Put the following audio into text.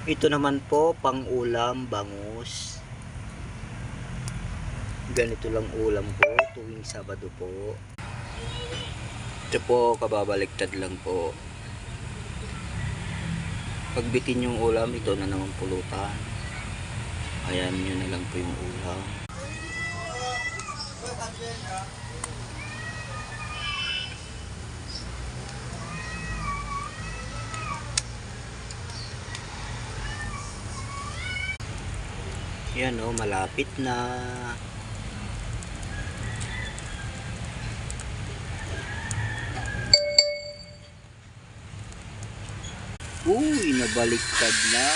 Ito naman po pang ulam bangus. Ganito lang ulam ko tuwing Sabado po. Ito po kababaliktad lang po. Pagbitin yung ulam, ito na naman pulutan. Ayan, yun na lang po yung ulam. Yan o, malapit na. Uy, nabaliktad na.